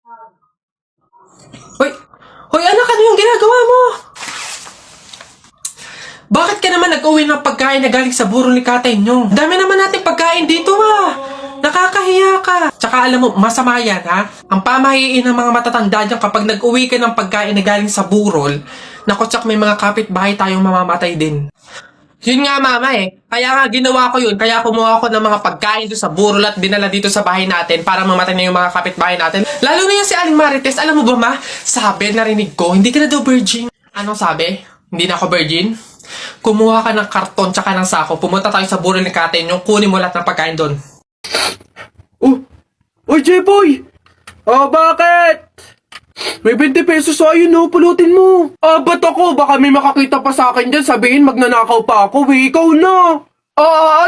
Hoy! Hoy anak, ano yung ginagawa mo? Bakit ka naman nag-uwi ng pagkain na galing sa burol ni Katay nyo? Dami naman natin pagkain dito Nakakahiya ka. Tsaka alam mo, masama yan Ang pamahiin ng mga matatanda dyan kapag nag-uwi ka ng pagkain na galing sa burol, naku tsak may mga kapitbahay tayong mamamatay din. Yun nga mama Kaya nga ginawa ko yun. Kaya kumuha ko ng mga pagkain doon sa burol at dinala dito sa bahay natin para mamatay na yung mga kapitbahay natin. Lalo na yung si Aling Marites. Alam mo ba ma? Sabi, narinig ko, hindi ka na daw virgin. Anong sabi? Hindi na ako virgin? Kumuha ka ng karton tsaka ng sako. Pumunta tayo sa burol ni Katay nyo. Kunin mo lahat ng pagkain doon. Oh! Oy, J-Boy! Bakit? May 20 pesos ayun pulutin mo. Ba't ako? Baka may makakita pa sa akin dyan, sabihin magnanakaw pa ako, ikaw na.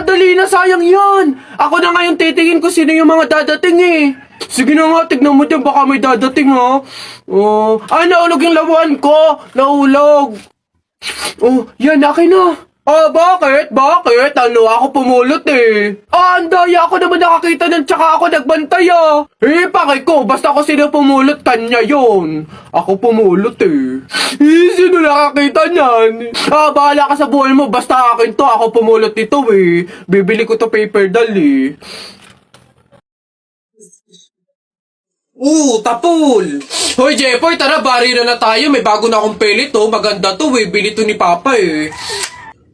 Dali na, sayang yan. Ako na ngayon titingin ko sino yung mga dadating Sige na nga, tignan mo dyan, baka may dadating naulog yung lawan ko. Naulog. Yan, akin na. Bakit? Bakit? Ako pumulot ang daya ako naman nakakita nun tsaka ako nagbantay pakay ko, basta ako sino pumulot, kanya yun. Ako pumulot sino nakakita niyan? Bahala ka sa buhay mo, basta akin to, ako pumulot nito Bibili ko to paper doll Tapol! Hoy, Jepoy, tara, bari na tayo. May bago na akong pelit Maganda to Bili to ni Papa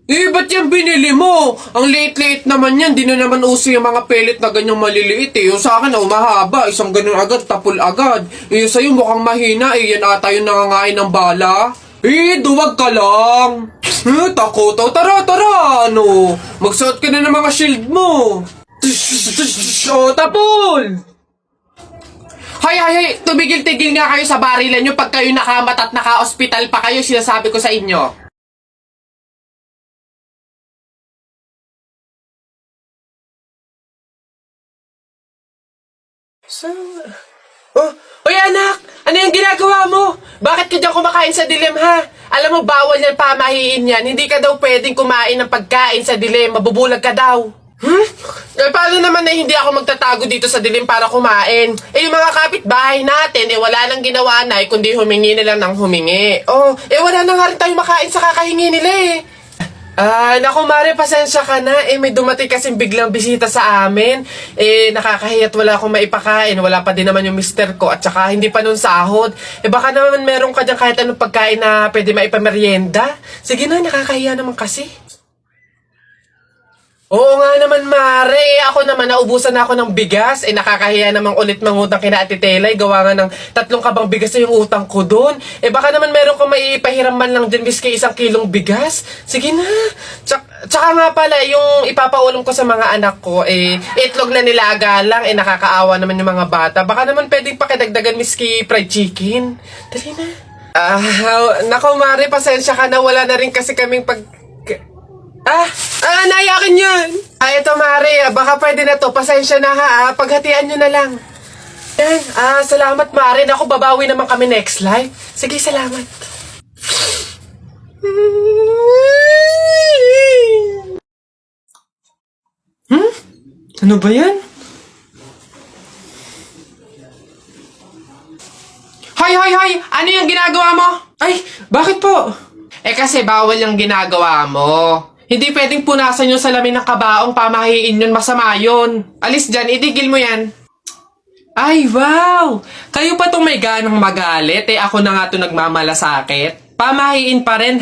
ba't yan binili mo? Ang liit-liit naman yan. Di na naman uso yung mga pellet na ganyang maliliit Yung sa akin mahaba. Isang ganun agad, tapol agad. Yung sa'yo mukhang mahina Yan ata yung nangangain ng bala. Duwag ka lang. Takot. Tara. Magsuot ka na ng mga shield mo. Tapol! Hay, tumigil-tigil nga kayo sa barilan nyo pag kayo nakamat at naka-hospital pa kayo, sinasabi ko sa inyo. Hoy anak! Ano yung ginagawa mo? Bakit ka dyan kumakain sa dilim Alam mo, bawal yan pamahiin yan. Hindi ka daw pwedeng kumain ng pagkain sa dilim. Mabubulag ka daw. Paano naman na hindi ako magtatago dito sa dilim para kumain? Yung mga kapitbahay natin, wala nang ginawa kundi humingi na lang ng humingi. Wala na nga rin tayo makain sa kakahingi nila naku Mare, pasensya ka na. May dumating kasing biglang bisita sa amin. Nakakahiyat wala akong maipakain. Wala pa din naman yung mister ko. At saka hindi pa nun sahod. Baka naman meron ka dyan kahit anong pagkain na pwede maipamerienda. Sige na, nakakahiya naman kasi. Oo nga naman, Mare. Ako naman, naubusan na ako ng bigas. Nakakahiya namang ulit mangutang kina Ate Telay. Gawa nga ng 3 kabang bigas na yung utang ko doon. Baka naman meron kong maipahiram man lang dyan miski 1 kilong bigas. Sige na. Tsaka nga pala, yung ipapaulam ko sa mga anak ko, itlog na nilaga lang. Nakakaawa naman yung mga bata. Baka naman pwedeng pakidagdagan miski fried chicken. Dali na. Nako, Mare, pasensya ka na. Wala na rin kasi kaming nayakin yan. Ito Mare, baka pwede na to. Pasensya na paghatian nyo na lang. Yan, salamat Mare. Naku, babawi naman kami next live. Sige, salamat. Ano ba yan? Hoy! Ano yung ginagawa mo? Ay, bakit po? Kasi bawal yung ginagawa mo. Hindi pwedeng punasan yung salamin ng kabaong, pamahiin yun, masama yun. Alis dyan, itigil mo yan. Ay, wow! Kayo pa itong may ganang magalit, ako na nga ito nagmamalasakit. Pamahiin pa rin,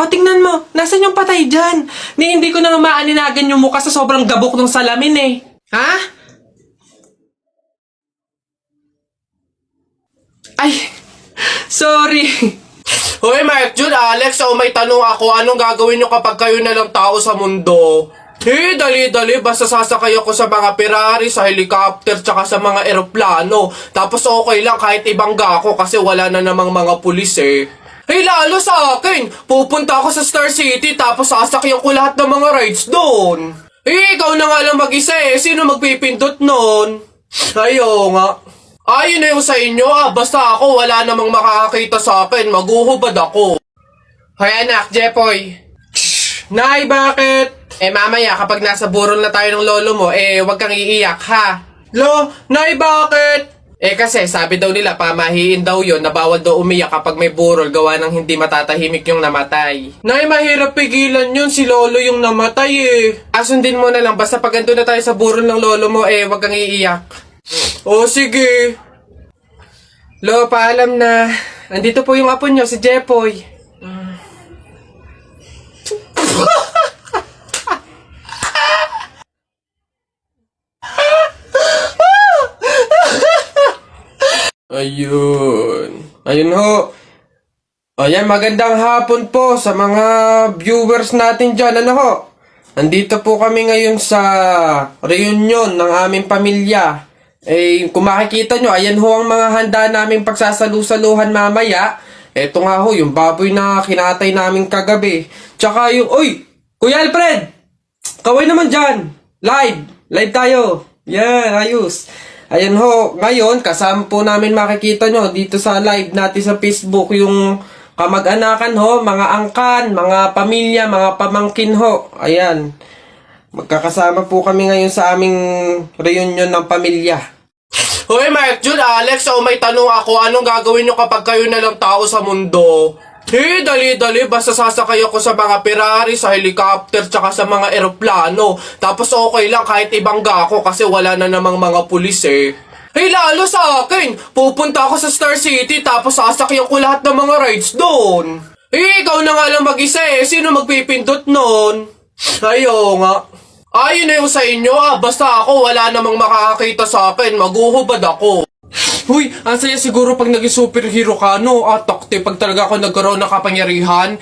tingnan mo, nasan yung patay dyan? Hindi ko na maaninagan yung mukha sa sobrang gabok ng salamin Ay, sorry. Hoy, Mark Jun, Alex, may tanong ako. Anong gagawin nyo kapag kayo na lang tao sa mundo? Dali-dali. Basta sasakay ako sa mga Ferrari, sa helicopter, tsaka sa mga eroplano. Tapos okay lang kahit ibangga ako kasi wala na namang mga pulis lalo sa akin. Pupunta ako sa Star City tapos sasakyan ko lahat ng mga rides doon. Ikaw na nga lang mag-isa Sino magpipindot nun? Ayo nga. Yun na yung sa inyo basta ako wala namang makakakita sa akin, maguhubad ako. Hoy anak, Jepoy. Nay, bakit? Mamaya kapag nasa burol na tayo ng lolo mo, wag kang iiyak Nay, bakit? Kasi sabi daw nila pamahiin daw yon na bawal daw umiyak kapag may burol gawa ng hindi matatahimik yung namatay. Nay, mahirap pigilan yun. Si lolo yung namatay Asundin mo na lang. Basta pag ando na tayo sa burol ng lolo mo wag kang iiyak. O sige. Lo, paalam na. Andito po yung apo nyo, si Jepoy. Ayun ho. Ayan, magandang hapon po sa mga viewers natin dyan. Ano ho? Nandito po kami ngayon sa reunion ng aming pamilya. Kung makikita nyo, ayan ho ang mga handa naming pagsasalu-saluhan mamaya. Eto nga ho, yung baboy na kinatay namin kagabi. Tsaka yung, Kuya Alfred! Kaway naman dyan! Live tayo! Yan, ayos! Ayan ho, ngayon, kasama po namin makikita nyo dito sa live natin sa Facebook yung kamag-anakan ho, mga angkan, mga pamilya, mga pamangkin ho. Ayan. Magkakasama po kami ngayon sa aming reunion ng pamilya. Hoy, Mark, Jude, Alex, may tanong ako. Anong gagawin nyo kapag kayo na lang tao sa mundo? Dali-dali. Basta sasakay ako sa mga Ferrari, sa helicopter, tsaka sa mga eroplano. Tapos okay lang kahit ibangga ako kasi wala na namang mga pulis lalo sa akin. Pupunta ako sa Star City tapos sasakyan ko lahat ng mga rides doon. Ikaw na nga lang mag-isa Sino magpipindot nun? Ayo nga. Ayun na yung sa inyo Basta ako wala namang makakakita sa akin. Maguhubad ako. Huy, ang saya siguro pag naging superhero ka, no? Takte, pag talaga ako nagkaroon ng kapangyarihan,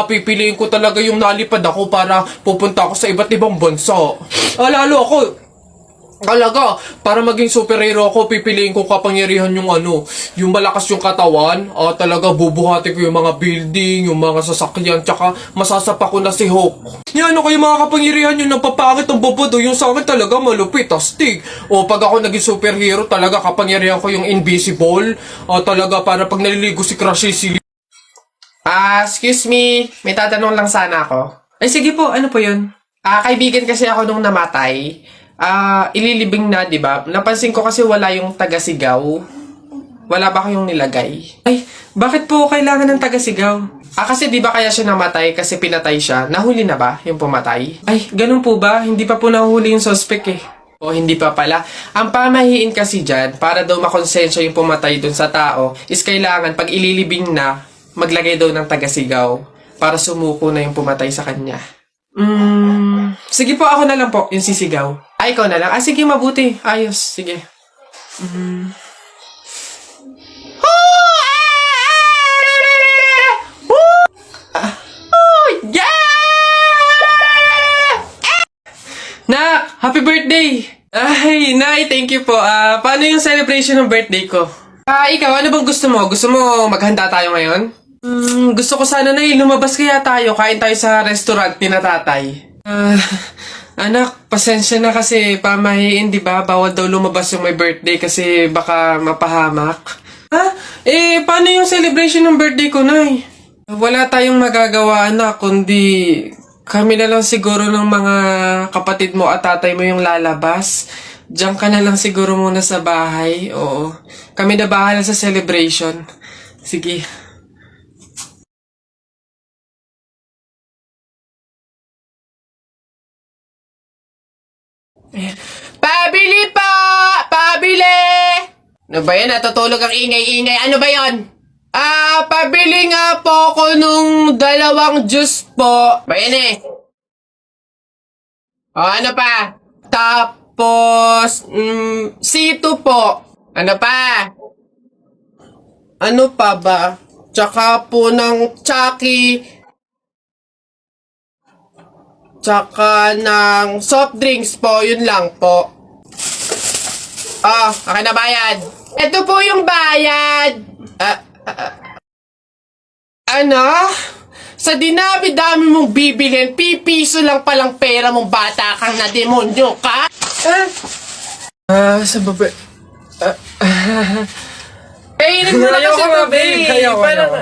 pipiliin ko talaga yung nalipad ako para pupunta ako sa iba't ibang bansa. Lalo ako, talaga, para maging superhero ako, pipiliin ko kapangyarihan yung yung malakas yung katawan, talaga bubuhati ko yung mga building, yung mga sasakyan, tsaka masasapa ko na si Hulk. Yan, kayo mga kapangyarihan yung napapangit ang bobodo, yung sa akin talaga malupit, astig. Pag ako naging superhero, talaga kapangyarihan ko yung invisible, talaga para pag naliligo si Crush si excuse me, may tatanong lang sana ako. Sige po, ano po yun? Kaibigan kasi ako nung namatay. Ililibing na, di ba? Napansin ko kasi wala yung taga-sigaw. Wala ba kayong nilagay? Bakit po kailangan ng taga-sigaw? Kasi di ba kaya siya namatay kasi pinatay siya? Nahuli na ba yung pumatay? Ganun po ba? Hindi pa po nahuli yung suspect hindi pa pala. Ang pamahiin kasi dyan, para daw makonsensya yung pumatay dun sa tao, is kailangan pag ililibing na, maglagay daw ng taga-sigaw para sumuko na yung pumatay sa kanya. Sige po, ako na lang po, yung sisigaw. Ikaw na lang. Sige, mabuti. Ayos, sige. Nak, happy birthday! Nay, thank you po. Paano yung celebration ng birthday ko? Ikaw, ano bang gusto mo? Gusto mo maghanda tayo ngayon? Gusto ko sana na lumabas kaya tayo. Kain tayo sa restaurant ni na tatay. Anak, pasensya na kasi pamahiin, di ba? Bawal daw lumabas yung may birthday kasi baka mapahamak. Paano yung celebration ng birthday ko, Nay? Wala tayong magagawa, anak, kundi kami na lang siguro ng mga kapatid mo at tatay mo yung lalabas. Diyan ka na lang siguro muna sa bahay. Oo. Kami na bahala sa celebration. Sige. Pabili po! Pabili! Ano ba yan? Natutulog ang ingay-ingay. Ano ba yan? Pabili nga po ako nung 2 juice po. Ba yan ano pa? Tapos, C2 po. Ano pa? Ano pa ba? Tsaka po ng Chucky. Tsaka ng soft drinks po. Yun lang po. Akin na bayad. Ito po yung bayad. Ano? Sa dinami-dami mong bibilhin, pipiso lang palang pera mong bata kang na demonyo ka? Sa baba... Kainin mo na kasi ito, babe. Parang...